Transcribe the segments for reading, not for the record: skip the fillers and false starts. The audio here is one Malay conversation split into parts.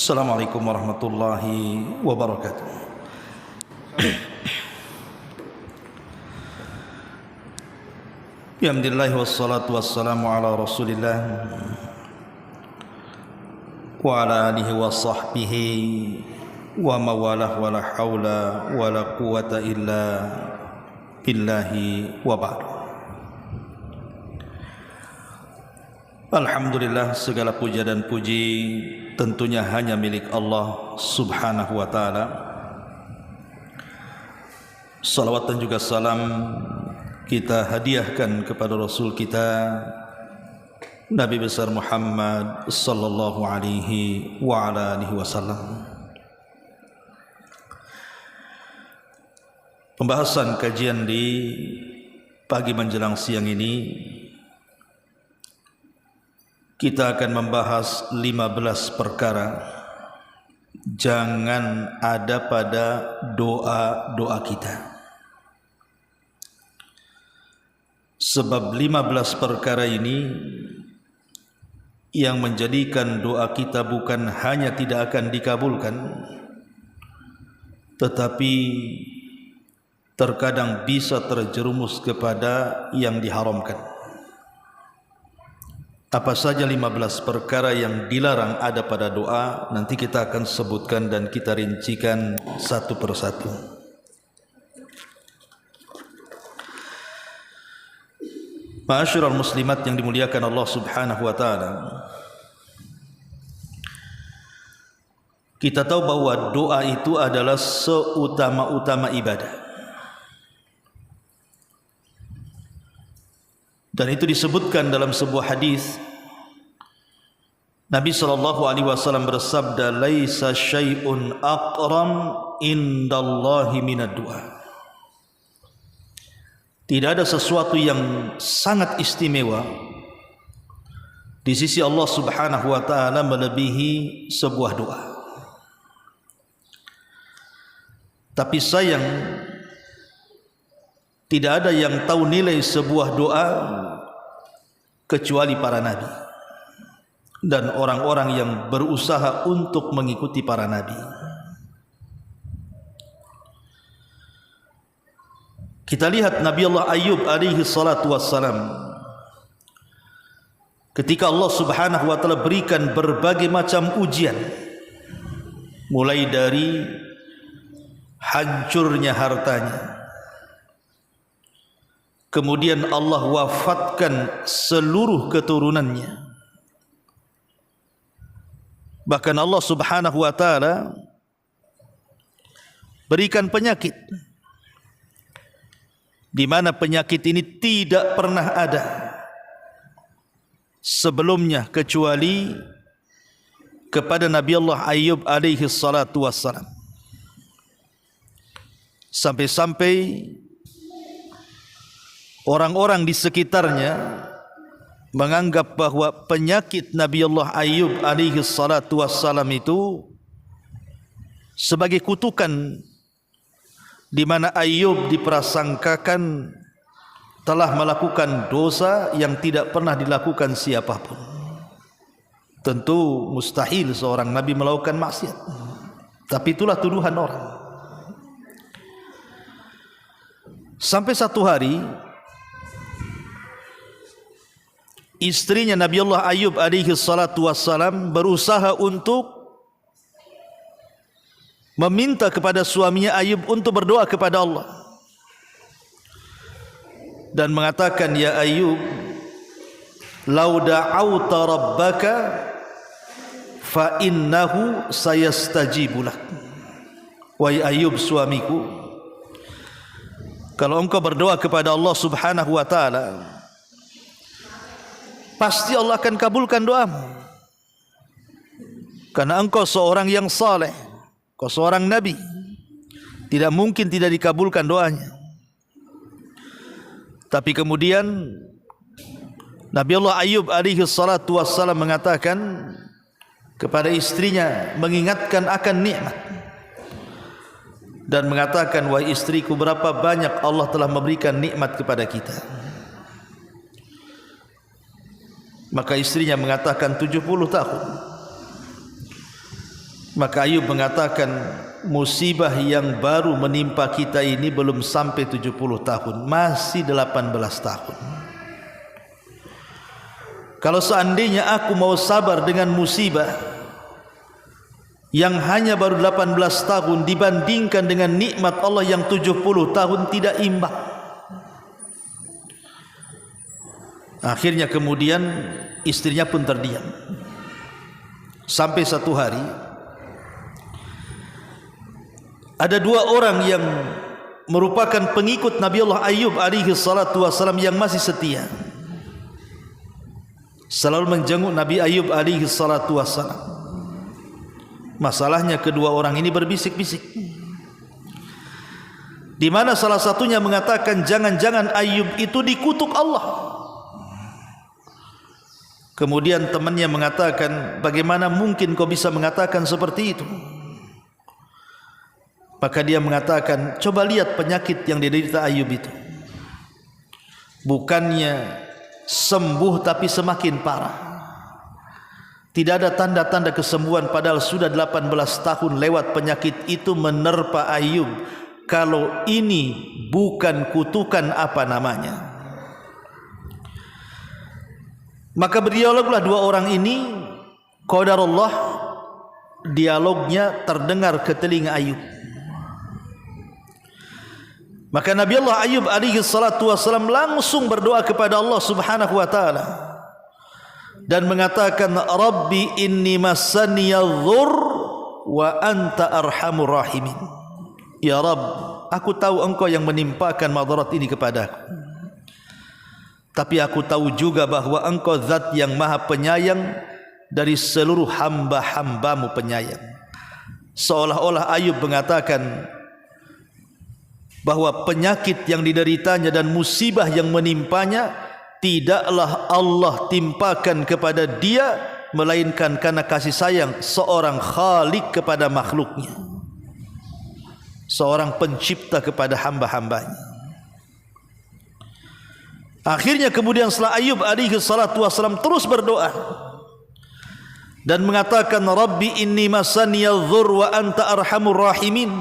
Assalamualaikum warahmatullahi wabarakatuh. Alhamdulillah wassalatu wassalamu ala Rasulillah wa ala alihi wa sahbihi wa mawalah wa la hawla wa la quwata illa billahi wa ba'd. Alhamdulillah, segala puja dan puji tentunya hanya milik Allah subhanahu wa ta'ala. Salawat dan juga salam kita hadiahkan kepada Rasul kita Nabi besar Muhammad sallallahu alaihi wa ala alihi wasallam. Pembahasan kajian di pagi menjelang siang ini, kita akan membahas 15 perkara jangan ada pada doa-doa kita. Sebab 15 perkara ini yang menjadikan doa kita bukan hanya tidak akan dikabulkan, tetapi terkadang bisa terjerumus kepada yang diharamkan. Apa saja 15 perkara yang dilarang ada pada doa, nanti kita akan sebutkan dan kita rincikan satu persatu. Ma'asyiral muslimat yang dimuliakan Allah subhanahu wa ta'ala, kita tahu bahwa doa itu adalah seutama-utama ibadah. Dan itu disebutkan dalam sebuah hadis. Nabi SAW bersabda, "Laisa syai'un aqram indallahi minad du'a." Tidak ada sesuatu yang sangat istimewa di sisi Allah Subhanahu wa taala melebihi sebuah doa. Tapi sayang, tidak ada yang tahu nilai sebuah doa kecuali para nabi dan orang-orang yang berusaha untuk mengikuti para nabi. Kita lihat Nabi Allah Ayub alaihi salatu wassalam, ketika Allah subhanahu wa ta'ala berikan berbagai macam ujian, mulai dari hancurnya hartanya, kemudian Allah wafatkan seluruh keturunannya, bahkan Allah subhanahu wa ta'ala berikan penyakit, di mana penyakit ini tidak pernah ada sebelumnya kecuali kepada Nabi Allah Ayub alaihi salatu wassalam. Sampai-sampai orang-orang di sekitarnya menganggap bahwa penyakit Nabi Allah Ayub alaihi salatu wassalam itu sebagai kutukan, di mana Ayub diprasangkakan telah melakukan dosa yang tidak pernah dilakukan siapapun. Tentu mustahil seorang nabi melakukan maksiat, tapi itulah tuduhan orang. Sampai satu hari istrinya Nabi Allah Ayub alaihi salatu wassalam berusaha untuk meminta kepada suaminya Ayub untuk berdoa kepada Allah dan mengatakan, "Ya Ayub, lau da'auta rabbaka fa innahu sayastajibu lak." Wahai Ayub suamiku, kalau engkau berdoa kepada Allah subhanahu wa ta'ala, pasti Allah akan kabulkan doamu, karena engkau seorang yang saleh, kau seorang nabi, tidak mungkin tidak dikabulkan doanya. Tapi kemudian Nabi Allah Ayub alaihi salatu wassalam mengatakan kepada istrinya, mengingatkan akan nikmat dan mengatakan, "Wahai istriku, berapa banyak Allah telah memberikan nikmat kepada kita." Maka istrinya mengatakan 70 tahun. Maka Ayub mengatakan, musibah yang baru menimpa kita ini belum sampai 70 tahun, masih 18 tahun. Kalau seandainya aku mau sabar dengan musibah yang hanya baru 18 tahun dibandingkan dengan nikmat Allah yang 70 tahun, tidak imbang. Akhirnya kemudian istrinya pun terdiam. Sampai satu hari ada dua orang yang merupakan pengikut Nabi Allah Ayub alaihi salatu wasalam yang masih setia, selalu menjenguk Nabi Ayub alaihi salatu wasalam. Masalahnya kedua orang ini berbisik-bisik, di mana salah satunya mengatakan, jangan-jangan Ayub itu dikutuk Allah. Kemudian temannya mengatakan, bagaimana mungkin kau bisa mengatakan seperti itu? Maka dia mengatakan, coba lihat penyakit yang diderita Ayub itu. Bukannya sembuh tapi semakin parah. Tidak ada tanda-tanda kesembuhan, padahal sudah 18 tahun lewat penyakit itu menerpa Ayub. Kalau ini bukan kutukan, apa namanya? Maka berdialoglah dua orang ini. Qadarullah, dialognya terdengar ke telinga Ayub. Maka Nabi Allah Ayub alaihi salatu wasallam langsung berdoa kepada Allah subhanahu wa ta'ala dan mengatakan, Rabbi inni massaniyadh-dhurr wa anta arhamur rahimin. Ya Rabb, aku tahu engkau yang menimpakan madarat ini kepadaku, tapi aku tahu juga bahwa engkau zat yang maha penyayang dari seluruh hamba-hambamu penyayang. Seolah-olah Ayub mengatakan bahwa penyakit yang dideritanya dan musibah yang menimpanya tidaklah Allah timpakan kepada dia, melainkan karena kasih sayang seorang Khalik kepada makhluknya, seorang pencipta kepada hamba-hambanya. Akhirnya kemudian setelah Ayub alaihi salatu wasallam terus berdoa dan mengatakan, Rabbi inni massaniyadh-dhurr wa anta arhamur rahimin,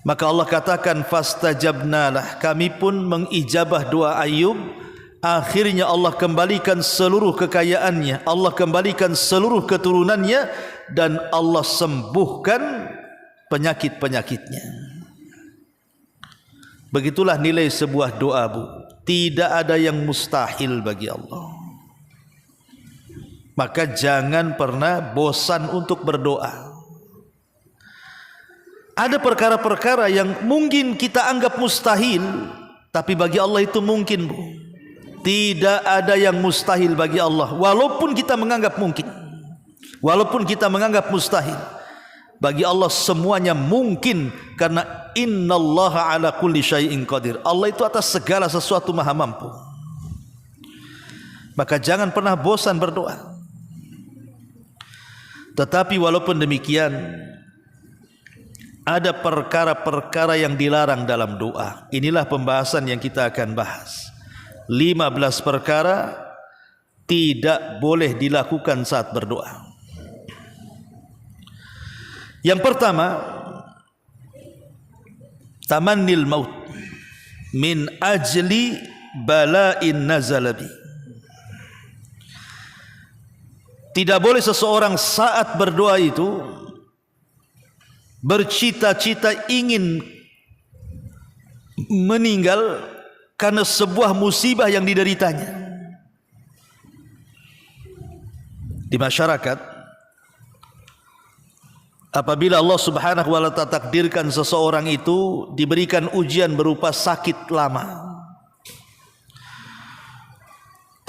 maka Allah katakan, fastajabnalah, kami pun mengijabah doa Ayub. Akhirnya Allah kembalikan seluruh kekayaannya, Allah kembalikan seluruh keturunannya, dan Allah sembuhkan penyakit-penyakitnya. Begitulah nilai sebuah doa, Bu. Tidak ada yang mustahil bagi Allah. Maka jangan pernah bosan untuk berdoa. Ada perkara-perkara yang mungkin kita anggap mustahil, tapi bagi Allah itu mungkin, Bu. Tidak ada yang mustahil bagi Allah, walaupun kita menganggap mungkin, walaupun kita menganggap mustahil. Bagi Allah semuanya mungkin, karena innallaha ala kulli syai'in qadir. Allah itu atas segala sesuatu maha mampu. Maka jangan pernah bosan berdoa. Tetapi walaupun demikian, ada perkara-perkara yang dilarang dalam doa. Inilah pembahasan yang kita akan bahas. 15 perkara tidak boleh dilakukan saat berdoa. Yang pertama, tamannil maut min ajli bala'in nazalabi. Tidak boleh seseorang saat berdoa itu bercita-cita ingin meninggal karena sebuah musibah yang dideritanya. Di masyarakat, apabila Allah subhanahu wa ta'ala takdirkan seseorang itu diberikan ujian berupa sakit lama,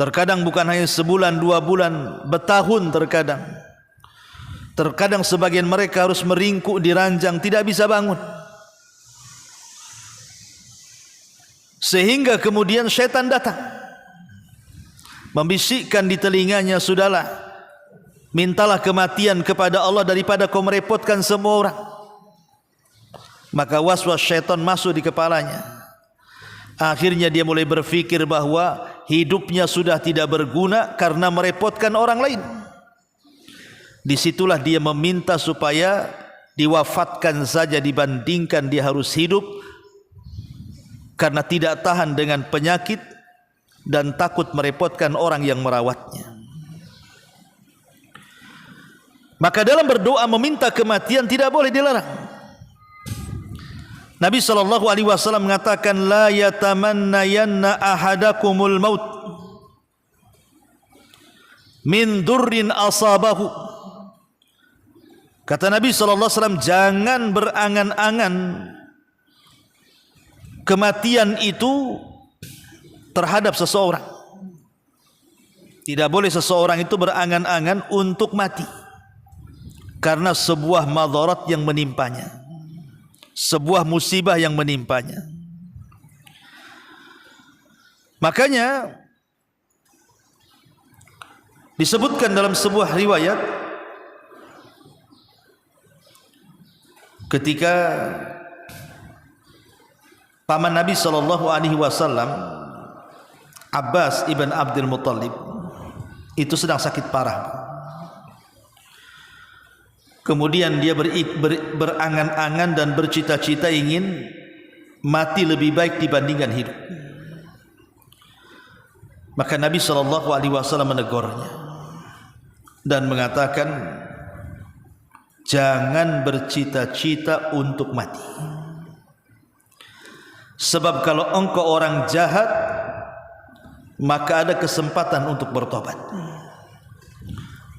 terkadang bukan hanya sebulan, 2 bulan, bertahun terkadang. Terkadang sebagian mereka harus meringkuk di ranjang, tidak bisa bangun. Sehingga kemudian syaitan datang, membisikkan di telinganya, sudahlah, mintalah kematian kepada Allah daripada kau merepotkan semua orang. Maka waswas syaitan masuk di kepalanya. Akhirnya dia mulai berfikir bahwa hidupnya sudah tidak berguna karena merepotkan orang lain. disitulah dia meminta supaya diwafatkan saja dibandingkan dia harus hidup, karena tidak tahan dengan penyakit dan takut merepotkan orang yang merawatnya. Maka dalam berdoa meminta kematian tidak boleh dilarang. Nabi SAW mengatakan, la yatamannayanna ahadakumul maut min durrin asabahu. Kata Nabi SAW, jangan berangan-angan kematian itu terhadap seseorang. Tidak boleh seseorang itu berangan-angan untuk mati karena sebuah madarat yang menimpanya, sebuah musibah yang menimpanya. Makanya disebutkan dalam sebuah riwayat ketika paman Nabi SAW, Abbas ibn Abdul Muttalib, itu sedang sakit parah. Kemudian dia berangan-angan dan bercita-cita ingin mati lebih baik dibandingkan hidup. Maka Nabi SAW menegurnya dan mengatakan, jangan bercita-cita untuk mati. Sebab kalau engkau orang jahat, maka ada kesempatan untuk bertobat.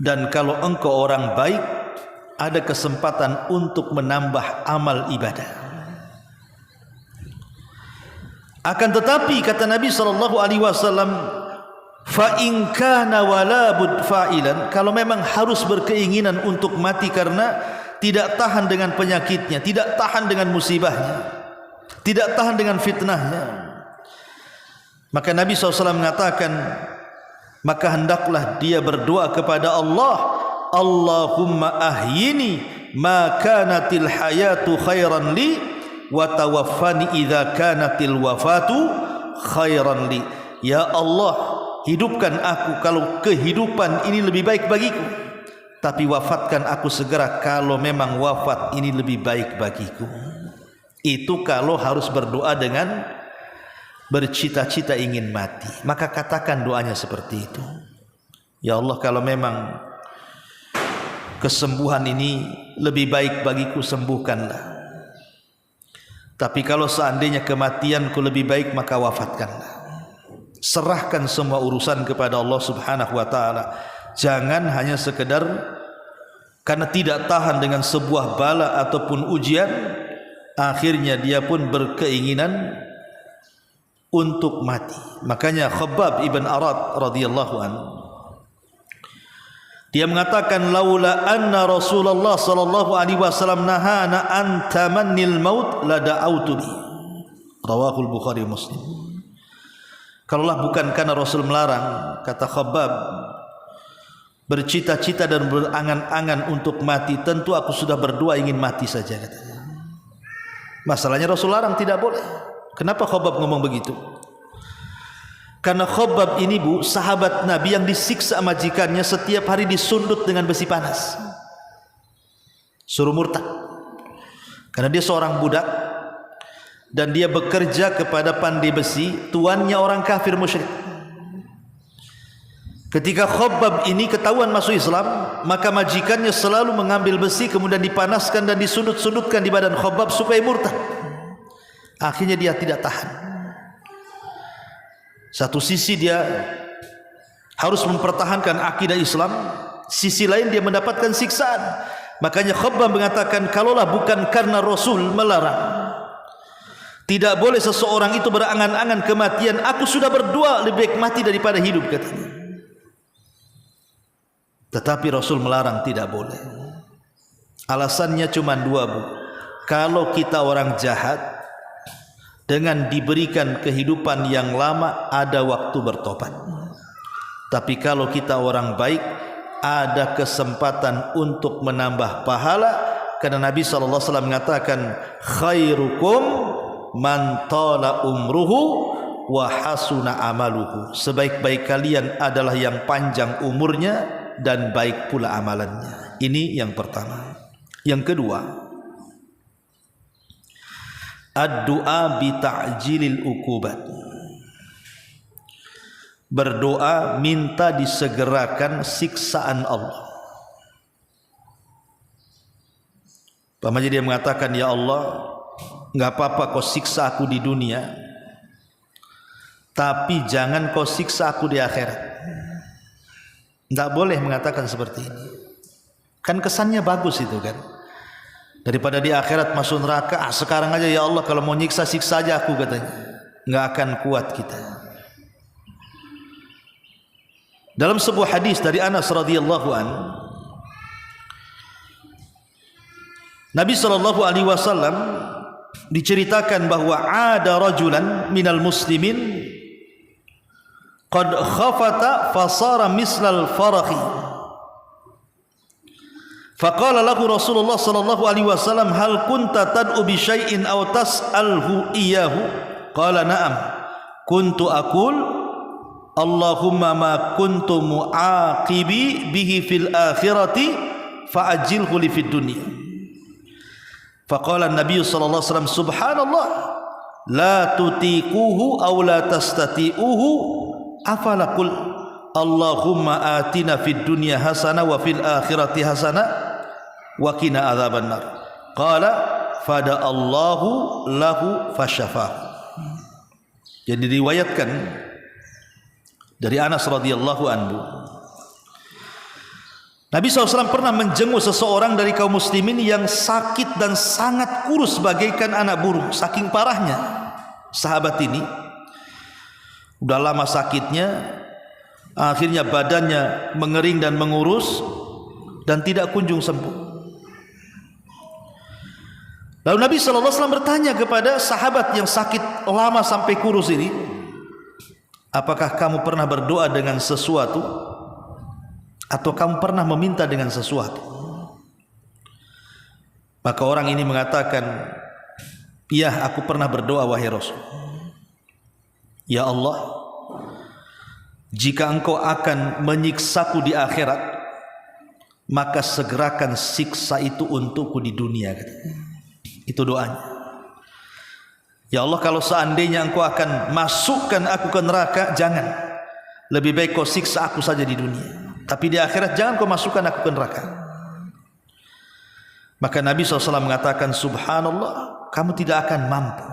Dan kalau engkau orang baik, ada kesempatan untuk menambah amal ibadah. Akan tetapi kata Nabi SAW, fa in kana wala bud fa'ilan, kalau memang harus berkeinginan untuk mati karena tidak tahan dengan penyakitnya, tidak tahan dengan musibahnya, tidak tahan dengan fitnahnya, maka Nabi SAW mengatakan, maka hendaklah dia berdoa kepada Allah, Allahumma ahyini ma kanatil hayatu khairan li wa tawaffani idza kanatil wafatu khairan li. Ya Allah, hidupkan aku kalau kehidupan ini lebih baik bagiku, tapi wafatkan aku segera kalau memang wafat ini lebih baik bagiku. Itu kalau harus berdoa dengan bercita-cita ingin mati, maka katakan doanya seperti itu. Ya Allah, kalau memang kesembuhan ini lebih baik bagiku, sembuhkanlah. Tapi kalau seandainya kematianku lebih baik, maka wafatkanlah. Serahkan semua urusan kepada Allah Subhanahu wa taala. Jangan hanya sekedar karena tidak tahan dengan sebuah bala ataupun ujian, akhirnya dia pun berkeinginan untuk mati. Makanya Khabbab ibn Arad radhiyallahu anhu, dia mengatakan, laula anna Rasulullah sallallahu alaihi wasallam nahana an tamannil maut la da'autu bi. Rawahul Bukhari Muslim. Kalaulah bukan karena Rasul melarang, kata Khabbab, bercita-cita dan berangan-angan untuk mati, tentu aku sudah berdoa ingin mati saja, katanya. Masalahnya Rasul larang, tidak boleh. Kenapa Khabbab ngomong begitu? Karena Khabbab ini, Bu, sahabat Nabi yang disiksa majikannya, setiap hari disundut dengan besi panas, suruh murtad. Karena dia seorang budak dan dia bekerja kepada pandai besi, tuannya orang kafir musyrik. Ketika Khabbab ini ketahuan masuk Islam, maka majikannya selalu mengambil besi kemudian dipanaskan dan disundut-sundutkan di badan Khabbab supaya murtad. Akhirnya dia tidak tahan. Satu sisi dia harus mempertahankan akidah Islam, sisi lain dia mendapatkan siksaan. Makanya Khabbab mengatakan, kalaulah bukan karena Rasul melarang, tidak boleh seseorang itu berangan-angan kematian, aku sudah berdoa lebih baik mati daripada hidup, katanya. Tetapi Rasul melarang, tidak boleh. Alasannya cuma dua, Bu. Kalau kita orang jahat, dengan diberikan kehidupan yang lama, ada waktu bertobat. Tapi kalau kita orang baik, ada kesempatan untuk menambah pahala. Karena Nabi SAW mengatakan, khairukum man tala umruhu wa hasuna amaluhu. Sebaik-baik kalian adalah yang panjang umurnya dan baik pula amalannya. Ini yang pertama. Yang kedua, ad-du'a bi ta'jilil uqubat. Berdoa minta disegerakan siksaan Allah. Pamanya dia mengatakan, ya Allah, enggak apa-apa kau siksa aku di dunia, tapi jangan kau siksa aku di akhirat. Enggak boleh mengatakan seperti ini. Kan kesannya bagus itu kan. Daripada di akhirat masuk neraka, sekarang aja ya Allah kalau mau nyiksa siksa aja aku, katanya. Enggak akan kuat kita. Dalam sebuah hadis dari Anas radhiyallahu an, Nabi SAW diceritakan bahwa ada rajulan minal muslimin qad khafata fasara mislal farakhi. Faqala lahu Rasulullah sallallahu alaihi wasallam, hal kunta tad'u bi syai'in aw tas'alhu iyyahu? Qala na'am. Kuntu aqul Allahumma ma kuntu mu'aqibi bihi fil akhirati fa'ajilhu li fid dunya. Faqala an-nabiy sallallahu alaihi wasallam, subhanallah, la tutiquhu aw la tastati'uhu, afala qul Allahumma atina fid dunya hasanah wa fil akhirati hasanah wa qina adzaban nar. Qala fada Allahu lahu fasyafa. Jadi diriwayatkan dari Anas radhiyallahu anhu, Nabi SAW pernah menjenguk seseorang dari kaum muslimin yang sakit dan sangat kurus bagaikan anak burung. Saking parahnya sahabat ini, udah lama sakitnya, akhirnya badannya mengering dan mengurus dan tidak kunjung sembuh. Lalu Nabi SAW bertanya kepada sahabat yang sakit lama sampai kurus ini, apakah kamu pernah berdoa dengan sesuatu atau kamu pernah meminta dengan sesuatu? Maka orang ini mengatakan, iya, aku pernah berdoa wahai Rasul. Ya Allah, jika engkau akan menyiksaku di akhirat, maka segerakan siksa itu untukku di dunia. Itu doanya. Ya Allah, kalau seandainya engkau akan masukkan aku ke neraka, jangan. Lebih baik kau siksa aku saja di dunia, tapi di akhirat jangan kau masukkan aku ke neraka. Maka Nabi SAW mengatakan, subhanallah, kamu tidak akan mampu,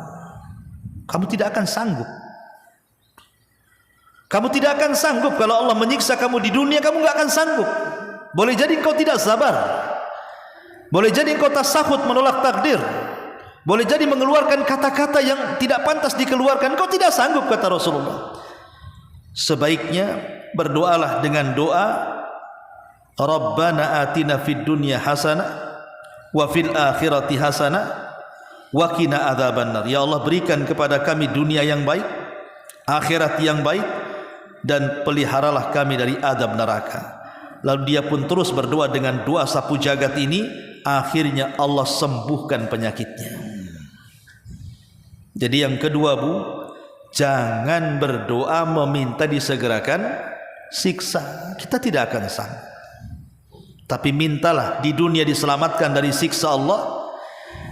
kamu tidak akan sanggup. Kamu tidak akan sanggup kalau Allah menyiksa kamu di dunia, kamu tidak akan sanggup. Boleh jadi engkau tidak sabar, boleh jadi engkau tasahud menolak takdir, boleh jadi mengeluarkan kata-kata yang tidak pantas dikeluarkan, engkau tidak sanggup, kata Rasulullah. Sebaiknya berdoalah dengan doa, Rabbana atina fid dunya hasanah wa fil akhirati hasanah wa qina adzabannar. Ya Allah, berikan kepada kami dunia yang baik, akhirat yang baik, dan peliharalah kami dari adab neraka. Lalu dia pun terus berdoa dengan doa sapu jagat ini. Akhirnya Allah sembuhkan penyakitnya. Jadi yang kedua, Bu, jangan berdoa meminta disegerakan siksa. Kita tidak akan sanggup. Tapi mintalah di dunia diselamatkan dari siksa Allah,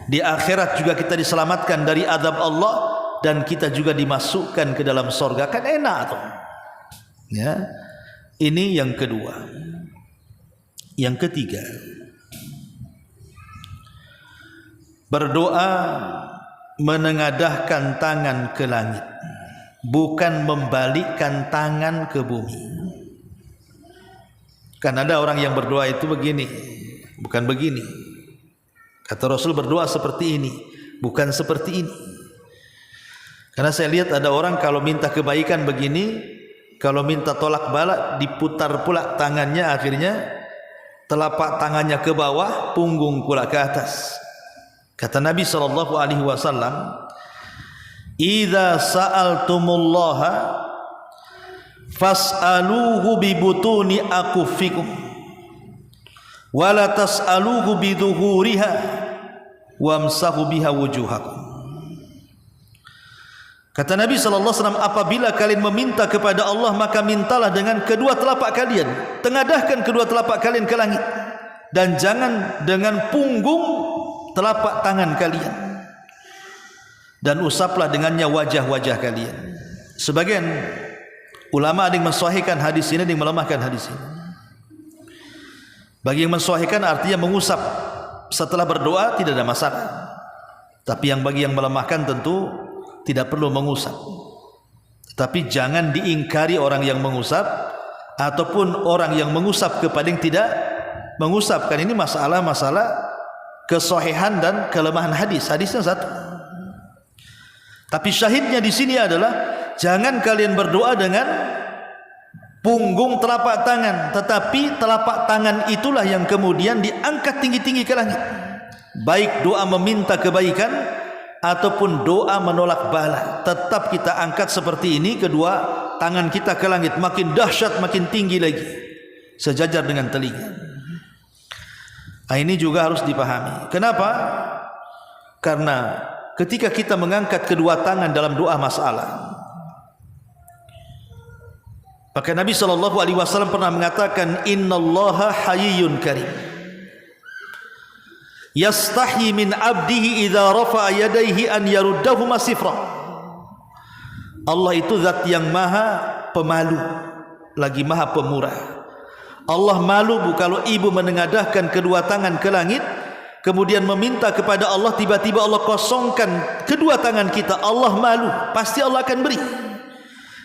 di akhirat juga kita diselamatkan dari adab Allah, dan kita juga dimasukkan ke dalam surga. Kan enak tuh. Ya, ini yang kedua. Yang ketiga, berdoa menengadahkan tangan ke langit, bukan membalikkan tangan ke bumi. Kan ada orang yang berdoa itu begini, bukan begini. Kata Rasul, berdoa seperti ini, bukan seperti ini. Karena saya lihat ada orang kalau minta kebaikan begini, kalau minta tolak bala diputar pula tangannya, akhirnya telapak tangannya ke bawah, punggung pula ke atas. Kata Nabi SAW, idza sa'altumullaha fas'aluhu bi butuni akufikum wa la tas'aluhu bi dhuhuriha wamsahu biha wujuhakum. Kata Nabi SAW, apabila kalian meminta kepada Allah, maka mintalah dengan kedua telapak kalian, tengadahkan kedua telapak kalian ke langit, dan jangan dengan punggung telapak tangan kalian, dan usaplah dengannya wajah-wajah kalian. Sebagian ulama ada yang mensahihkan hadis ini, ada yang melemahkan hadis ini. Bagi yang mensahihkan artinya mengusap setelah berdoa tidak ada masalah. Tapi bagi yang melemahkan tentu tidak perlu mengusap. Tapi jangan diingkari orang yang mengusap ataupun orang yang mengusap kepada yang tidak mengusap. Kan ini masalah kesahihan dan kelemahan hadis. Hadisnya satu. Tapi syahidnya di sini adalah jangan kalian berdoa dengan punggung telapak tangan, tetapi telapak tangan itulah yang kemudian diangkat tinggi-tinggi ke langit. Baik doa meminta kebaikan ataupun doa menolak bala, tetap kita angkat seperti ini, kedua tangan kita ke langit, makin dahsyat, makin tinggi lagi, sejajar dengan telinga. Ini juga harus dipahami. Kenapa? Karena ketika kita mengangkat kedua tangan dalam doa masalah, maka Nabi SAW pernah mengatakan, Innallaha hayyun karim, yastahi min abdihi idza rafa'a yadayhi an yaruddahuma sifra. Allah itu zat yang maha pemalu lagi maha pemurah. Allah malu kalau ibu menengadahkan kedua tangan ke langit, kemudian meminta kepada Allah, tiba-tiba Allah kosongkan kedua tangan kita. Allah malu, pasti Allah akan beri.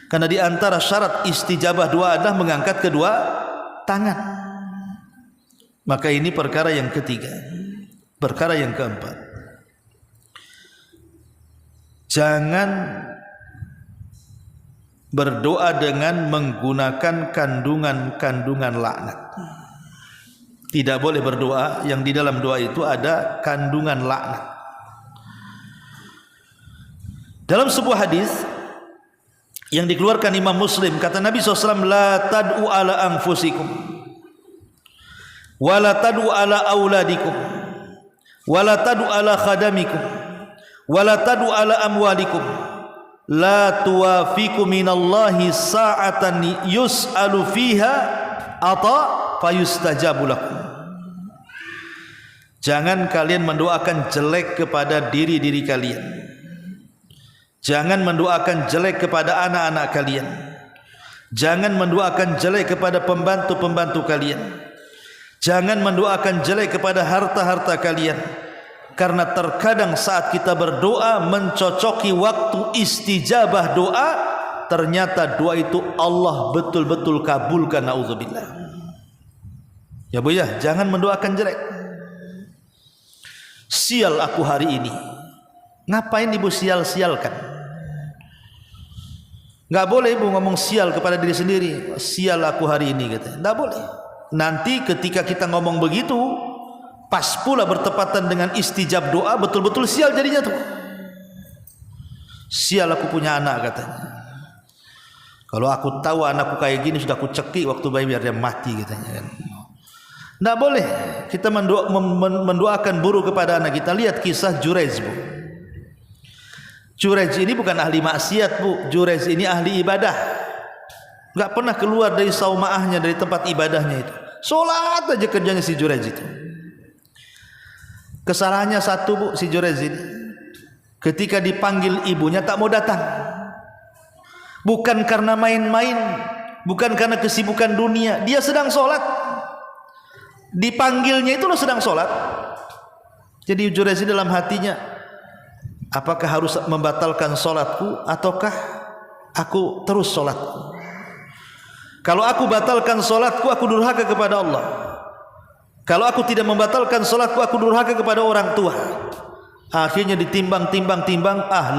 Karena di antara syarat istijabah doa adalah mengangkat kedua tangan. Maka ini perkara yang ketiga. Perkara yang keempat, jangan berdoa dengan menggunakan kandungan-kandungan laknat. Tidak boleh berdoa yang di dalam doa itu ada kandungan laknat. Dalam sebuah hadis yang dikeluarkan Imam Muslim, kata Nabi SAW, la tad'u ala anfusikum wa la tad'u ala auladikum wa la tad'u ala khadamikum wa la tad'u ala amwalikum la tuwafiku minallahi sa'atan yus'alu fiha ata fayustajabu lakum. Jangan kalian mendoakan jelek kepada diri-diri kalian. Jangan mendoakan jelek kepada anak-anak kalian. Jangan mendoakan jelek kepada pembantu-pembantu kalian. Jangan mendoakan jelek kepada harta-harta kalian. Karena terkadang saat kita berdoa mencocoki waktu istijabah doa, ternyata doa itu Allah betul-betul kabulkan. Na'udzubillah. Ya Bu ya, jangan mendoakan jelek. Sial aku hari ini. Ngapain ibu sial-sialkan? Enggak boleh ibu ngomong sial kepada diri sendiri. Sial aku hari ini katanya. Enggak boleh. Nanti ketika kita ngomong begitu, pas pula bertepatan dengan istijab doa, betul-betul sial jadinya tuh. Sial aku punya anak katanya. Kalau aku tahu anakku kayak gini, sudah aku cekik waktu bayi biar dia mati katanya kan. Enggak boleh kita mendoakan buruk kepada anak kita. Lihat kisah Jurayj Bu. Jurayj ini bukan ahli maksiat Bu. Jurayj ini ahli ibadah. Enggak pernah keluar dari saumaahnya, dari tempat ibadahnya itu. Salat aja kerjanya si Jurayj itu. Kesalahannya satu Bu, si Jurayj ini. Ketika dipanggil ibunya tak mau datang. Bukan karena main-main, bukan karena kesibukan dunia. Dia sedang sholat. Dipanggilnya itu lo sedang sholat. Jadi Jurayj dalam hatinya, apakah harus membatalkan sholatku ataukah aku terus sholatku? Kalau aku batalkan sholatku, aku durhaka kepada Allah. Kalau aku tidak membatalkan sholatku, aku durhaka kepada orang tua. Akhirnya ditimbang-timbang,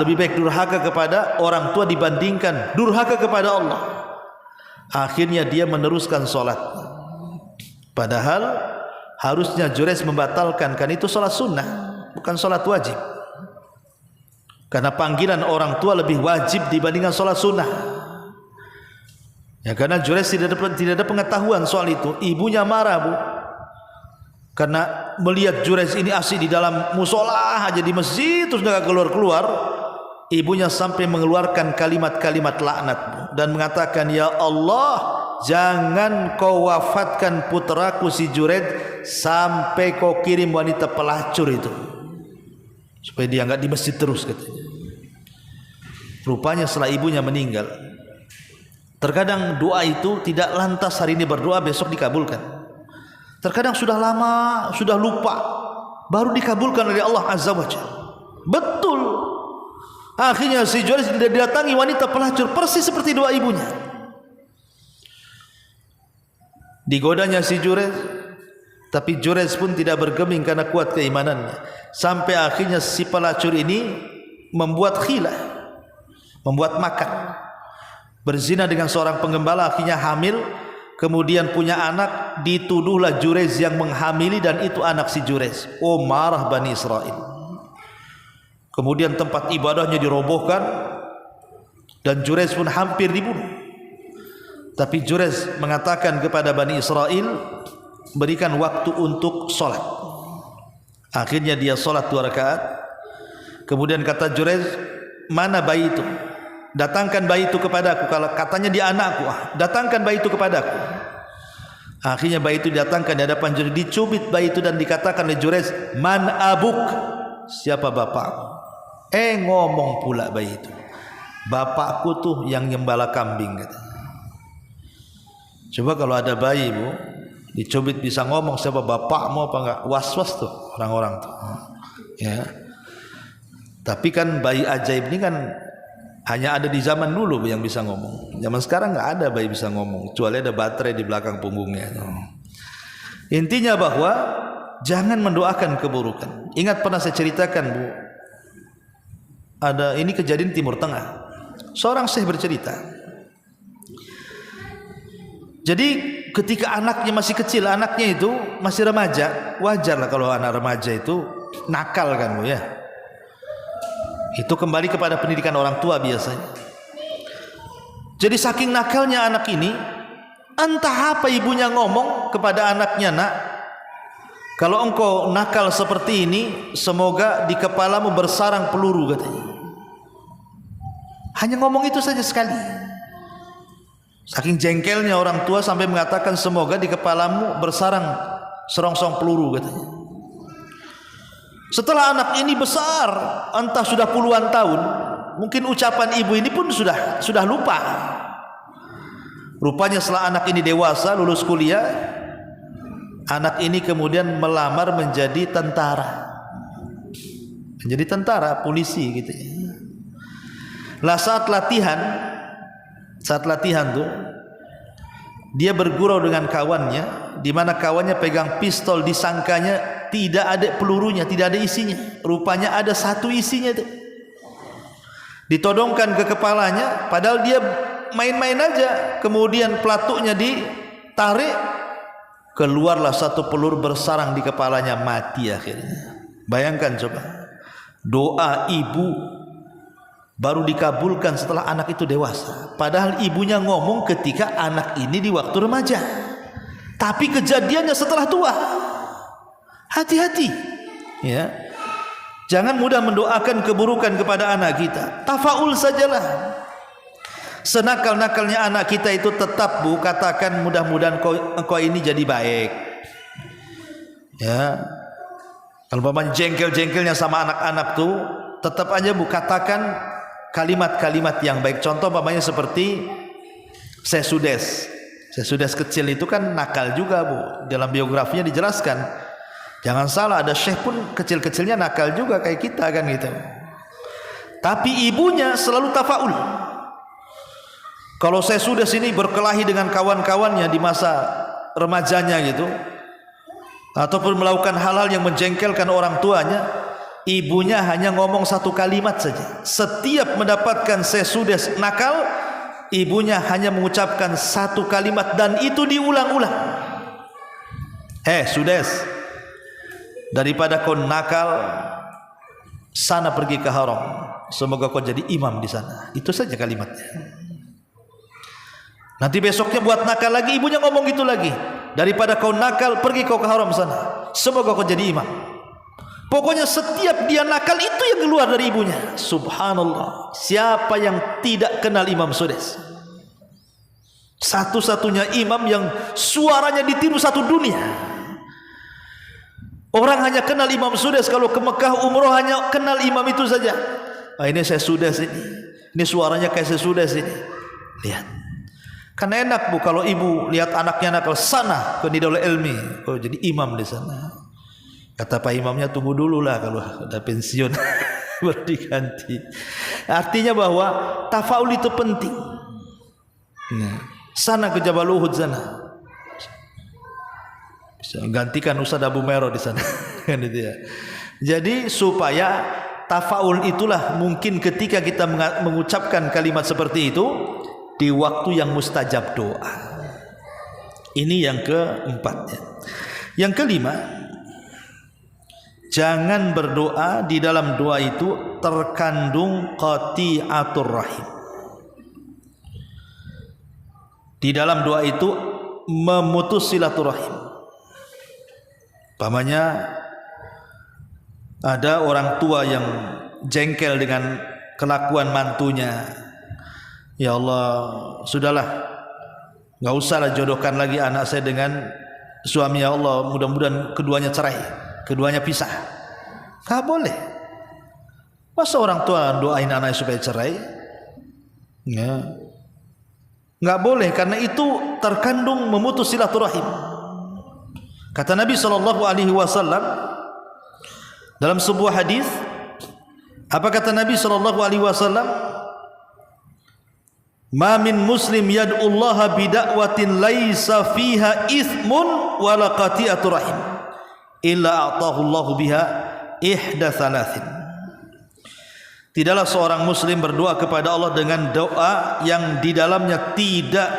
lebih baik durhaka kepada orang tua dibandingkan durhaka kepada Allah. Akhirnya dia meneruskan sholat. Padahal harusnya Jurayj membatalkan, kan itu sholat sunnah, bukan sholat wajib. Karena panggilan orang tua lebih wajib dibandingkan sholat sunnah. Ya, karena Jurayj tidak ada pengetahuan soal itu. Ibunya marah Bu, karena melihat Jurayj ini asik di dalam musola aja di masjid terus enggak keluar-keluar. Ibunya sampai mengeluarkan kalimat-kalimat laknat Bu, dan mengatakan, ya Allah, jangan kau wafatkan putraku si Jureid sampai kau kirim wanita pelacur itu supaya dia enggak di masjid terus katanya. Rupanya setelah ibunya meninggal, terkadang doa itu tidak lantas hari ini berdoa besok dikabulkan. Terkadang sudah lama, sudah lupa, baru dikabulkan oleh Allah Azza wa Jalla. Betul. Akhirnya si Jureid didatangi wanita pelacur persis seperti doa ibunya. Digodanya si Jureid, tapi Jureid pun tidak bergeming karena kuat keimanannya. Sampai akhirnya si pelacur ini membuat khilah, membuat makar, berzina dengan seorang penggembala, akhirnya hamil, kemudian punya anak, dituduhlah Jureid yang menghamili dan itu anak si Jureid. Oh, marah Bani Israel. Kemudian tempat ibadahnya dirobohkan dan Jureid pun hampir dibunuh. Tapi Jureid mengatakan kepada Bani Israel, berikan waktu untuk sholat. Akhirnya dia sholat 2 rakaat. Kemudian kata Jureid, mana bayi itu? Datangkan bayi itu kepadaku. Kalau katanya dia anakku, datangkan bayi itu kepadaku. Akhirnya bayi itu datangkan di hadapan Jureid, dicubit bayi itu dan dikatakan oleh Jureid, man abuk? Siapa bapakmu? Ngomong pula bayi itu, bapakku tuh yang nyembala kambing katanya. Coba kalau ada bayi bu dicubit bisa ngomong siapa bapakmu apa enggak, was-was tuh orang-orang tuh ya. Tapi kan bayi ajaib ini kan hanya ada di zaman dulu yang bisa ngomong. Zaman sekarang nggak ada bayi bisa ngomong, kecuali ada baterai di belakang punggungnya. Intinya bahwa jangan mendoakan keburukan. Ingat pernah saya ceritakan bu, ada ini kejadian Timur Tengah. Seorang syekh bercerita. Jadi ketika anaknya masih kecil, anaknya itu masih remaja, wajar lah kalau anak remaja itu nakal kan bu ya. Itu kembali kepada pendidikan orang tua biasanya. Jadi saking nakalnya anak ini, entah apa ibunya ngomong kepada anaknya, nak, kalau engkau nakal seperti ini, semoga di kepalamu bersarang peluru katanya. Hanya ngomong itu saja sekali. Saking jengkelnya orang tua sampai mengatakan semoga di kepalamu bersarang serongsong peluru katanya. Setelah anak ini besar, entah sudah puluhan tahun, mungkin ucapan ibu ini pun sudah lupa. Rupanya setelah anak ini dewasa, lulus kuliah, anak ini kemudian melamar menjadi tentara. Menjadi tentara, polisi gitu ya. Lah saat latihan tuh dia bergurau dengan kawannya, di mana kawannya pegang pistol, disangkanya tidak ada pelurunya, tidak ada isinya. Rupanya ada satu isinya itu. Ditodongkan ke kepalanya, padahal dia main-main aja. Kemudian pelatuknya ditarik, keluarlah satu peluru bersarang di kepalanya, mati akhirnya. Bayangkan coba, doa ibu baru dikabulkan setelah anak itu dewasa. Padahal ibunya ngomong ketika anak ini di waktu remaja, tapi kejadiannya setelah tua. Hati-hati ya, jangan mudah mendoakan keburukan kepada anak kita. Tafaul sajalah. Senakal-nakalnya anak kita itu tetap bu, katakan mudah-mudahan engkau ini jadi baik ya. Kalau paman jengkel-jengkelnya sama anak-anak tuh, tetap aja bu katakan kalimat-kalimat yang baik. Contoh pamannya seperti Sesudes kecil itu kan nakal juga bu. Dalam biografinya dijelaskan, jangan salah, ada syekh pun kecil-kecilnya nakal juga kayak kita kan gitu. Tapi ibunya selalu tafaul. Kalau Sesudes ini berkelahi dengan kawan-kawannya di masa remajanya gitu, ataupun melakukan hal-hal yang menjengkelkan orang tuanya, ibunya hanya ngomong satu kalimat saja. Setiap mendapatkan Sesudes nakal, ibunya hanya mengucapkan satu kalimat dan itu diulang-ulang. Sudes, daripada kau nakal, sana pergi ke haram, semoga kau jadi imam di sana. Itu saja kalimatnya. Nanti besoknya buat nakal lagi, ibunya ngomong gitu lagi, daripada kau nakal, pergi kau ke haram sana, semoga kau jadi imam. Pokoknya setiap dia nakal itu yang keluar dari ibunya. Subhanallah, siapa yang tidak kenal Imam Sudes? Satu-satunya imam yang suaranya ditiru satu dunia. Orang hanya kenal Imam Sudais, kalau ke Mekah umroh hanya kenal imam itu saja. Ini saya Sudais ini suaranya kayak saya Sudais ini. Lihat. Kan enak Bu kalau ibu lihat anaknya nakal, sana ke Nidal Ilmi, oh jadi imam di sana. Kata Pak Imamnya, tunggu dulu lah kalau udah pensiun baru diganti. Artinya bahwa tafaul itu penting. Nah, sana ke Jabal Uhud sana. Bisa gantikan Ustaz Abu Mero di sana. Kan itu ya. Jadi supaya tafaul itulah mungkin ketika kita mengucapkan kalimat seperti itu di waktu yang mustajab doa. Ini yang keempat ya. Yang kelima, jangan berdoa di dalam doa itu terkandung qati'atur rahim. Di dalam doa itu memutus silaturahim. Pamannya ada orang tua yang jengkel dengan kelakuan mantunya. Ya Allah, sudahlah, nggak usahlah jodohkan lagi anak saya dengan suami, ya Allah, mudah-mudahan keduanya cerai, keduanya pisah. Nggak boleh. Masa orang tua doain anaknya supaya cerai? Ya. Nggak boleh, karena itu terkandung memutus silaturahim. Kata Nabi SAW dalam sebuah hadis, apa kata Nabi SAW? Ma min muslim yad'ullaha bida'watin laisa fiha ithmun wala qati'atur rahim illa a'tahu Allahu biha ihda thalathin. Tidaklah seorang muslim berdoa kepada Allah dengan doa yang di dalamnya tidak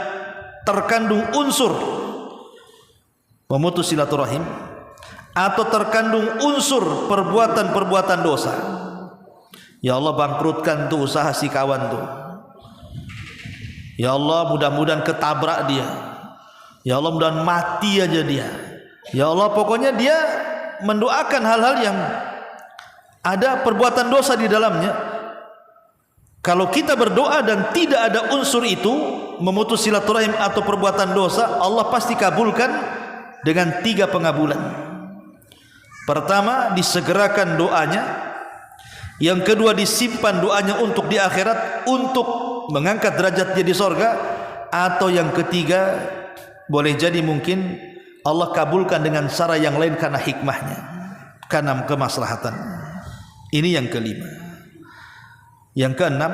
terkandung unsur memutus silaturahim atau terkandung unsur perbuatan-perbuatan dosa. Ya Allah, bangkrutkan tuh usaha si kawan tuh. Ya Allah, mudah-mudahan ketabrak dia. Ya Allah, mudah-mudahan mati aja dia. Ya Allah, pokoknya dia mendoakan hal-hal yang ada perbuatan dosa di dalamnya. Kalau kita berdoa dan tidak ada unsur itu memutus silaturahim atau perbuatan dosa, Allah pasti kabulkan dengan 3 pengabulan. Pertama, disegerakan doanya. Yang kedua, disimpan doanya untuk di akhirat, untuk mengangkat derajatnya di sorga. Atau yang ketiga, boleh jadi mungkin Allah kabulkan dengan cara yang lain karena hikmahnya, karena kemaslahatan. Ini yang kelima. Yang keenam,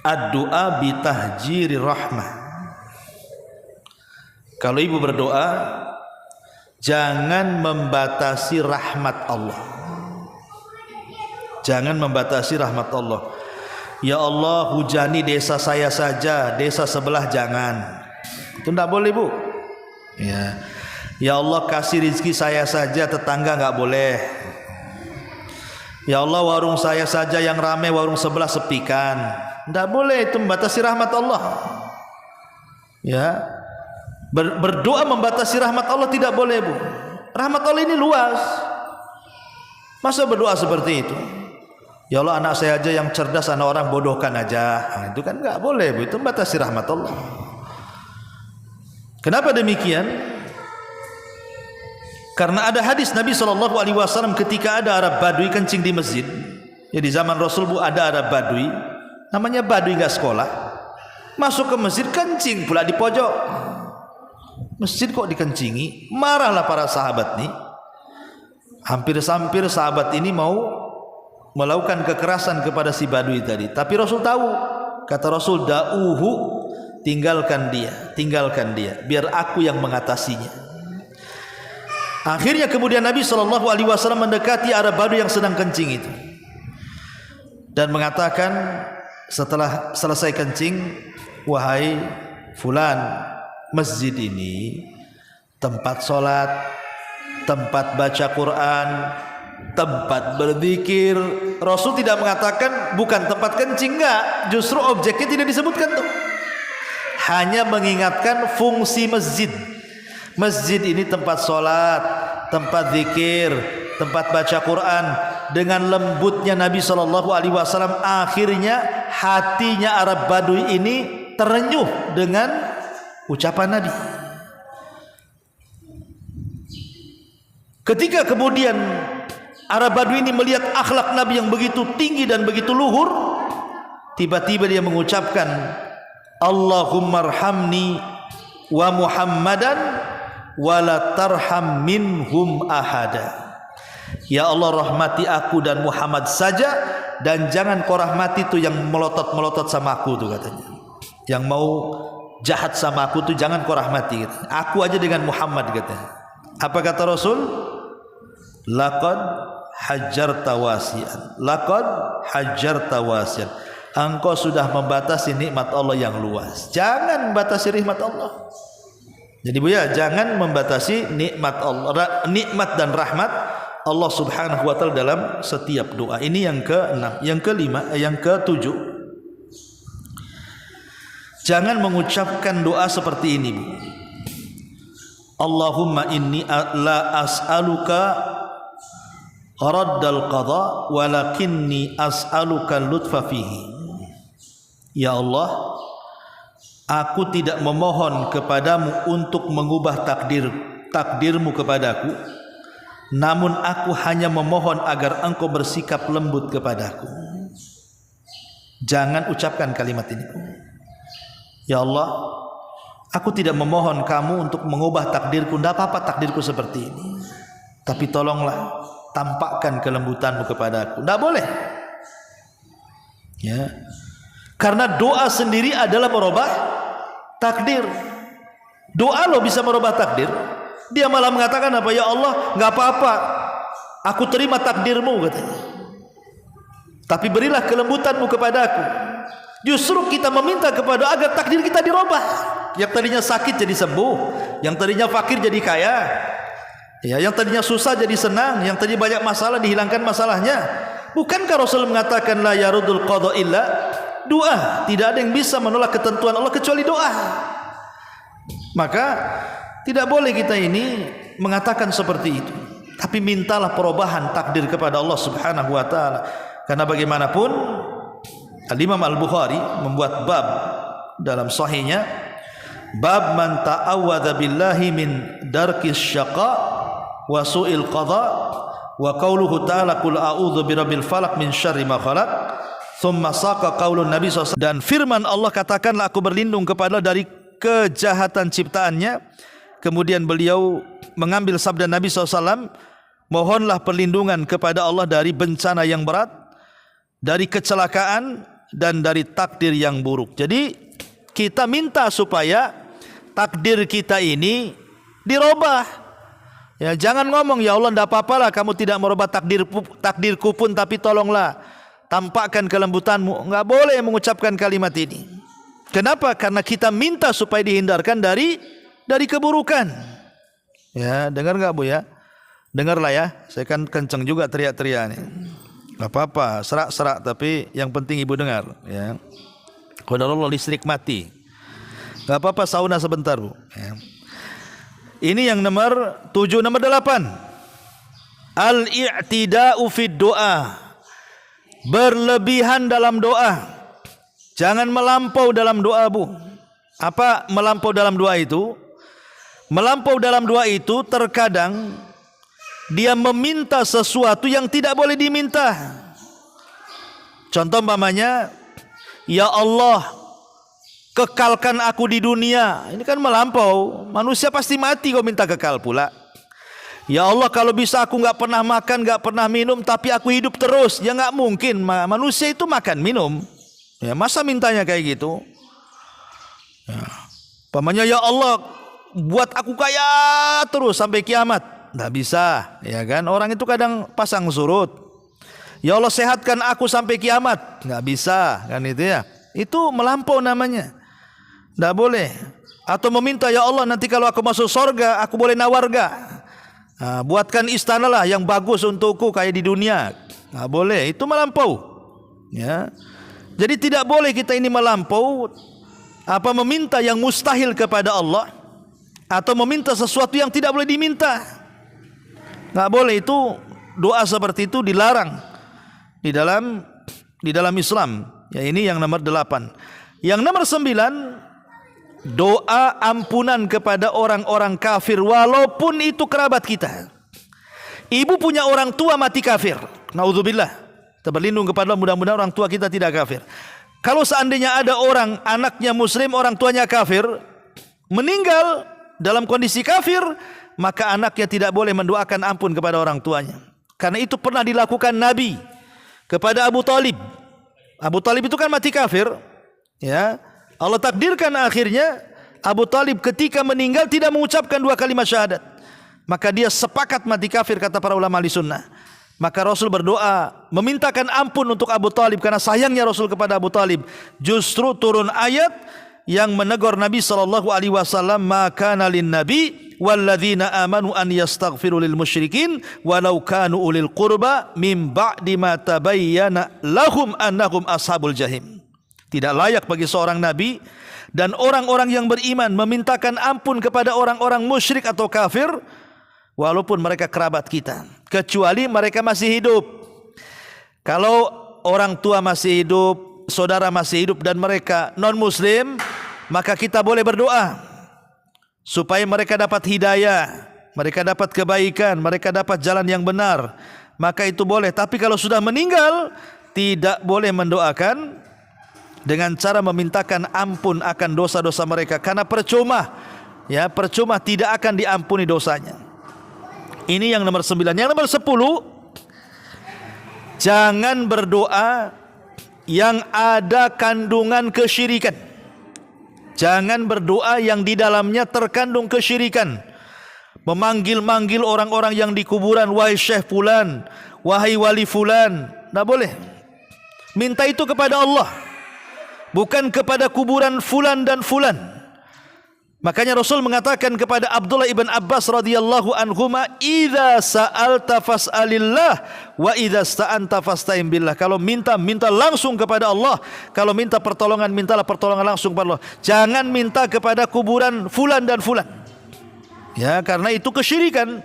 ad-du'a bitahjiri rahmah. Kalau ibu berdoa, jangan membatasi rahmat Allah. Jangan membatasi rahmat Allah. Ya Allah, hujani desa saya saja, desa sebelah jangan. Itu tidak boleh Bu. Ya. Ya Allah, kasih rezeki saya saja, tetangga nggak boleh. Ya Allah, warung saya saja yang ramai, warung sebelah sepikan. Tidak boleh, itu membatasi rahmat Allah. Ya. Berdoa membatasi rahmat Allah tidak boleh Bu. Rahmat Allah ini luas. Masa berdoa seperti itu? Ya Allah, anak saya aja yang cerdas, anak orang bodohkan aja. Nah, itu kan nggak boleh Bu. Itu membatasi rahmat Allah. Kenapa demikian? Karena ada hadis Nabi SAW ketika ada Arab Badui kencing di masjid. Ya, di zaman Rasul Bu ada Arab Badui, namanya Badui nggak sekolah, masuk ke masjid kencing pula di pojok. Masjid kok dikencingi? Marahlah para sahabat nih. Hampir-hampir sahabat ini mau melakukan kekerasan kepada si Badui tadi. Tapi Rasul tahu. Kata Rasul, da'uhu, tinggalkan dia, biar aku yang mengatasinya. Akhirnya kemudian Nabi SAW mendekati Arab Badui yang sedang kencing itu dan mengatakan setelah selesai kencing, wahai fulan, masjid ini tempat sholat, tempat baca Quran, tempat berzikir. Rasul tidak mengatakan bukan tempat kencing, enggak. Justru objeknya tidak disebutkan tuh. Hanya mengingatkan fungsi masjid. Masjid ini tempat sholat, tempat zikir, tempat baca Quran. Dengan lembutnya Nabi SAW, akhirnya hatinya Arab Badui ini terenyuh dengan ucapan Nabi. Ketika kemudian Arab Badui ini melihat akhlak Nabi yang begitu tinggi dan begitu luhur, tiba-tiba dia mengucapkan, Allahumma arhamni wa Muhammadan wa la tarham minhum ahada. Ya Allah, rahmati aku dan Muhammad saja, dan jangan kau rahmati tuh yang melotot-melotot sama aku tuh, katanya. Yang mau jahat sama aku tuh jangan kau rahmati, katanya. Aku aja dengan Muhammad, katanya. Apa kata Rasul? Laqad hajjarta wasi'an. Laqad hajjarta wasi'an. Engkau sudah membatasi nikmat Allah yang luas. Jangan membatasi nikmat Allah. Jadi Buya, jangan membatasi nikmat Allah, nikmat dan rahmat Allah Subhanahu wa taala dalam setiap doa. Ini yang ke-6, yang ke-5, yang ke-7. Jangan mengucapkan doa seperti ini, Bu. Allahumma inni la as'aluka raddal qada walakinni as'aluka lutfa fihi. Ya Allah, aku tidak memohon kepadamu untuk mengubah takdirmu kepadaku, namun aku hanya memohon agar engkau bersikap lembut kepadaku. Jangan ucapkan kalimat ini. Ya Allah, aku tidak memohon kamu untuk mengubah takdirku. Tidak apa-apa takdirku seperti ini, tapi tolonglah tampakkan kelembutanmu kepadaku. Tidak boleh, ya, karena doa sendiri adalah merubah takdir. Doa lo bisa merubah takdir. Dia malah mengatakan apa? Ya Allah, nggak apa-apa, aku terima takdirmu, katanya. Tapi berilah kelembutanmu kepadaku. Justru kita meminta kepada agar takdir kita dirubah. Yang tadinya sakit jadi sembuh, yang tadinya fakir jadi kaya, ya, yang tadinya susah jadi senang, yang tadi banyak masalah dihilangkan masalahnya. Bukankah Rasul mengatakan la yarudul qada illa doa? Tidak ada yang bisa menolak ketentuan Allah kecuali doa. Maka tidak boleh kita ini mengatakan seperti itu, tapi mintalah perubahan takdir kepada Allah Subhanahu wa taala. Karena bagaimanapun Al-Imam Al-Bukhari membuat bab dalam sahihnya, bab man ta'awwadza billahi min darkis syaqa wa su'il qada wa qauluhu ta'ala qul a'udzu birabbil falaq min syarri ma khalaq thumma saqa qaulun nabi SAW. Dan firman Allah, katakanlah aku berlindung kepada dari kejahatan ciptaannya. Kemudian beliau mengambil sabda Nabi SAW, mohonlah perlindungan kepada Allah dari bencana yang berat, dari kecelakaan, dan dari takdir yang buruk. Jadi kita minta supaya takdir kita ini dirubah. Ya, jangan ngomong ya Allah tidak apa-apalah kamu tidak merubah takdirku pun, tapi tolonglah tampakkan kelembutanmu. Enggak boleh mengucapkan kalimat ini. Kenapa? Karena kita minta supaya dihindarkan dari keburukan. Ya, dengar enggak Bu ya? Dengarlah ya. Saya kan kenceng juga teriak-teriak nih. Enggak apa-apa, serak-serak, tapi yang penting ibu dengar, ya. Qadarullah listrik mati. Enggak apa-apa, sauna sebentar, Bu, ya. Ini yang nomor 7. Nomor 8, al-i'tida'u fid doa, berlebihan dalam doa. Jangan melampau dalam doa, Bu. Apa melampau dalam doa itu? Melampau dalam doa itu terkadang dia meminta sesuatu yang tidak boleh diminta. Contoh umpamanya, ya Allah, kekalkan aku di dunia. Ini kan melampau. Manusia pasti mati, kau minta kekal pula. Ya Allah, kalau bisa aku nggak pernah makan, nggak pernah minum, tapi aku hidup terus. Ya nggak mungkin. Manusia itu makan minum. Ya, masa mintanya kayak gitu? Ya. Umpamanya, ya Allah, buat aku kaya terus sampai kiamat. Nggak bisa, ya kan? Orang itu kadang pasang surut. Ya Allah, sehatkan aku sampai kiamat. Nggak bisa, kan itu ya? Itu melampau namanya. Nggak boleh. Atau meminta, ya Allah, nanti kalau aku masuk surga, aku boleh nawarga. Nah, buatkan istana lah yang bagus untukku kayak di dunia. Nggak boleh, itu melampau. Ya. Jadi tidak boleh kita ini melampau, apa meminta yang mustahil kepada Allah, atau meminta sesuatu yang tidak boleh diminta. Nggak boleh, itu doa seperti itu dilarang di dalam Islam. Ya, ini yang nomor 8. Yang nomor 9, doa ampunan kepada orang-orang kafir walaupun itu kerabat kita. Ibu punya orang tua mati kafir, naudzubillah, kita berlindung kepada Allah, mudah-mudahan orang tua kita tidak kafir. Kalau seandainya ada orang anaknya muslim, orang tuanya kafir, meninggal dalam kondisi kafir, maka anaknya tidak boleh mendoakan ampun kepada orang tuanya. Karena itu pernah dilakukan Nabi kepada Abu Talib. Abu Talib itu kan mati kafir, ya. Allah takdirkan akhirnya Abu Talib ketika meninggal tidak mengucapkan 2 kalimat syahadat. Maka dia sepakat mati kafir, kata para ulama ahli sunnah. Maka Rasul berdoa memintakan ampun untuk Abu Talib karena sayangnya Rasul kepada Abu Talib. Justru turun ayat yang menegur Nabi SAW, maka nalin nabi walladzina amanu an yastaghfiru lil musyrikin walau kanu ulil qurba mim ba'di ma tabayyana lahum annahum ashabul jahim. Tidak layak bagi seorang nabi dan orang-orang yang beriman memintakan ampun kepada orang-orang musyrik atau kafir walaupun mereka kerabat kita, kecuali mereka masih hidup. Kalau orang tua masih hidup, saudara masih hidup dan mereka non muslim, maka kita boleh berdoa supaya mereka dapat hidayah, mereka dapat kebaikan, mereka dapat jalan yang benar, maka itu boleh. Tapi kalau sudah meninggal, tidak boleh mendoakan dengan cara memintakan ampun akan dosa-dosa mereka, karena percuma, ya, percuma, tidak akan diampuni dosanya. Ini yang nomor 9. Yang nomor 10, jangan berdoa yang ada kandungan kesyirikan. Jangan berdoa yang di dalamnya terkandung kesyirikan. Memanggil-manggil orang-orang yang di kuburan, wahai Syekh fulan, wahai wali fulan, tidak boleh. Minta itu kepada Allah, bukan kepada kuburan fulan dan fulan. Makanya Rasul mengatakan kepada Abdullah ibn Abbas radhiyallahu anhuma, idza sa'alta fas'alillah wa idza sta'anta fasta'in billah. Kalau minta, minta langsung kepada Allah. Kalau minta pertolongan, mintalah pertolongan langsung kepada Allah. Jangan minta kepada kuburan fulan dan fulan. Ya, karena itu kesyirikan,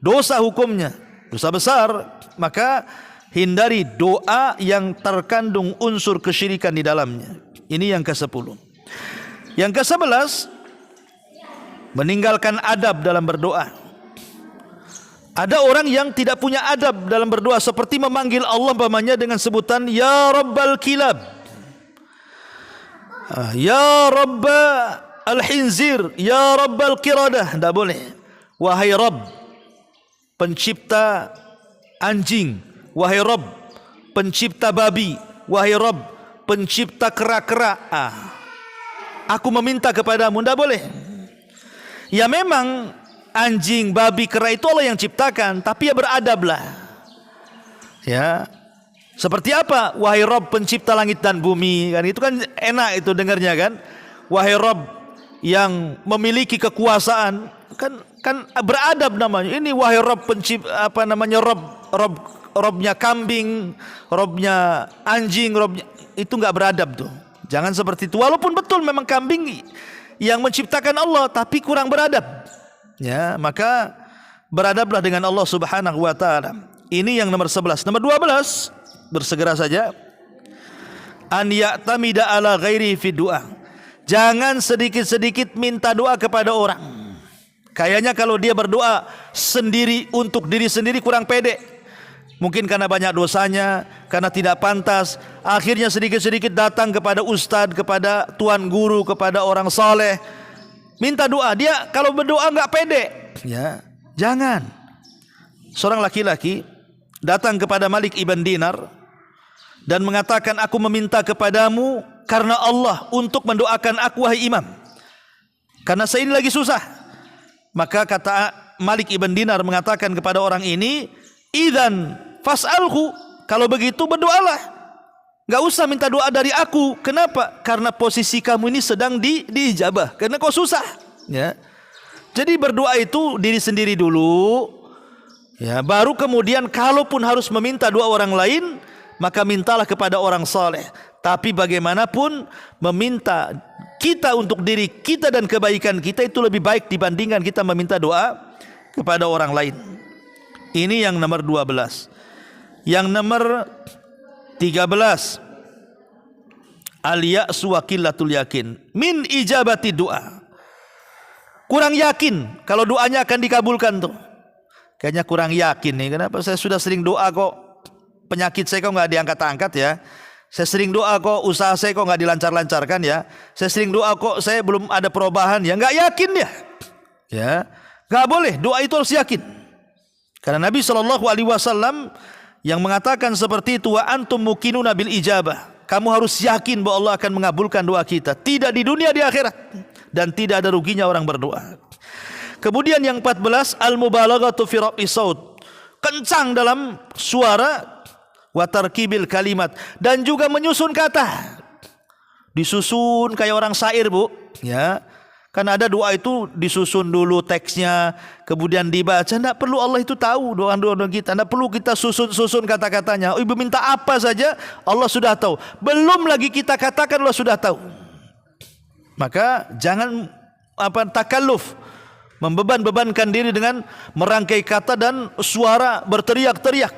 dosa hukumnya, dosa besar. Maka hindari doa yang terkandung unsur kesyirikan di dalamnya. Ini yang ke-10. Yang ke-11, meninggalkan adab dalam berdoa. Ada orang yang tidak punya adab dalam berdoa, seperti memanggil Allah umpamanya dengan sebutan ya Rabbal Kilab, ya Rabba Al-Hinzir, ya Rabbal Qiradah. Tidak boleh. Wahai Rabb pencipta anjing, wahai Rabb pencipta babi, wahai Rabb pencipta kera-kera, aku meminta kepadamu. Tidak boleh. Ya memang anjing, babi, kera itu Allah yang ciptakan, tapi ya beradablah. Ya. Seperti apa? Wahai Rabb pencipta langit dan bumi, kan itu kan enak itu dengarnya kan. Wahai Rabb yang memiliki kekuasaan, kan beradab namanya. Ini wahai Rabb pencipta Rabbnya kambing, Rabbnya anjing, Rabbnya, itu enggak beradab tuh. Jangan seperti itu. Walaupun betul memang kambing yang menciptakan Allah, tapi kurang beradab. Ya, maka beradablah dengan Allah Subhanahu wa taala. Ini yang nomor 11. Nomor 12, bersegera saja. An ya'tamida ala ghairi fi du'a. Jangan sedikit-sedikit minta doa kepada orang. Kayaknya kalau dia berdoa sendiri untuk diri sendiri kurang pede. Mungkin karena banyak dosanya, karena tidak pantas, akhirnya sedikit-sedikit datang kepada ustadz, kepada tuan guru, kepada orang saleh, minta doa. Dia kalau berdoa enggak pede, ya jangan. Seorang laki-laki datang kepada Malik ibn Dinar dan mengatakan, aku meminta kepadamu karena Allah untuk mendoakan aku, wahai imam, karena saya ini lagi susah. Maka kata Malik ibn Dinar mengatakan kepada orang ini, idzan fas'alhu, kalau begitu berdoalah, enggak usah minta doa dari aku. Kenapa? Karena posisi kamu ini sedang diijabah, karena kau susah, ya. Jadi berdoa itu diri sendiri dulu, ya, baru kemudian kalaupun harus meminta doa orang lain, maka mintalah kepada orang saleh. Tapi bagaimanapun meminta kita untuk diri kita dan kebaikan kita itu lebih baik dibandingkan kita meminta doa kepada orang lain. Ini yang nomor 12. Yang nomor 13, Al-ya'su wa qillatul yakin min ijabati doa. Kurang yakin kalau doanya akan dikabulkan tuh. Kayaknya kurang yakin nih. Kenapa saya sudah sering doa kok penyakit saya kok nggak diangkat-angkat ya. Saya sering doa kok usaha saya kok nggak dilancar-lancarkan ya. Saya sering doa kok saya belum ada perubahan ya. Nggak yakin ya. Ya, nggak boleh. Doa itu harus yakin. Karena Nabi SAW yang mengatakan seperti itu, wa antum muqinuna bil ijabah. Kamu harus yakin bahwa Allah akan mengabulkan doa kita. Tidak di dunia, di akhirat. Dan tidak ada ruginya orang berdoa. Kemudian yang 14, al-mubalaghatu fi raf'i saut. Kencang dalam suara, wa tarkibil kalimat, dan juga menyusun kata. Disusun kayak orang syair, Bu, ya. Kan ada doa itu disusun dulu teksnya, kemudian dibaca. Tidak perlu Allah itu tahu doa-doa kita. Tidak perlu kita susun kata-katanya. Oh, ibu minta apa saja, Allah sudah tahu. Belum lagi kita katakan, Allah sudah tahu. Maka jangan takalluf, membeban-bebankan diri dengan merangkai kata dan suara berteriak-teriak.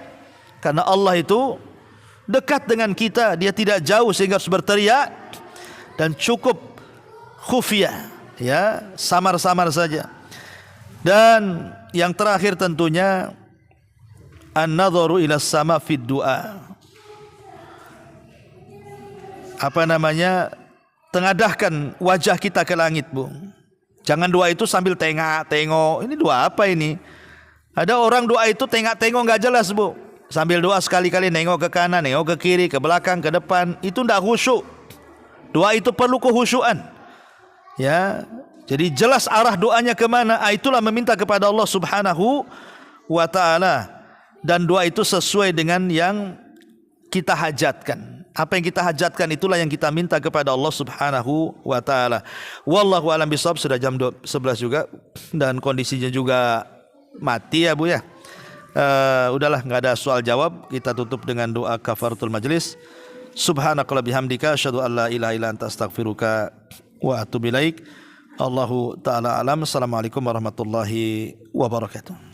Karena Allah itu dekat dengan kita, Dia tidak jauh sehingga harus berteriak, dan cukup khufiyah. Ya, samar-samar saja. Dan yang terakhir tentunya an-nadharu ila sama fid du'a. Tengadahkan wajah kita ke langit, Bu. Jangan doa itu sambil tengok. Ini doa apa ini? Ada orang doa itu tengok enggak jelas, Bu. Sambil doa sekali-kali nengok ke kanan, nengok ke kiri, ke belakang, ke depan. Itu enggak khusyuk. Doa itu perlu kehusyuan. Ya, jadi jelas arah doanya kemana. Itulah meminta kepada Allah Subhanahu wa ta'ala. Dan doa itu sesuai dengan yang kita hajatkan. Apa yang kita hajatkan itulah yang kita minta kepada Allah Subhanahu wa ta'ala. Wallahu a'lam bishawab. Sudah jam 11 juga, dan kondisinya juga mati ya, Bu ya. Udahlah, nggak ada soal jawab. Kita tutup dengan doa kafaratul majlis. Subhanakallahumma bihamdika asyhadu an la ilaha illa anta astaghfiruka wa atubu ilaik. Allahu ta'ala alam. Assalamualaikum warahmatullahi wabarakatuh.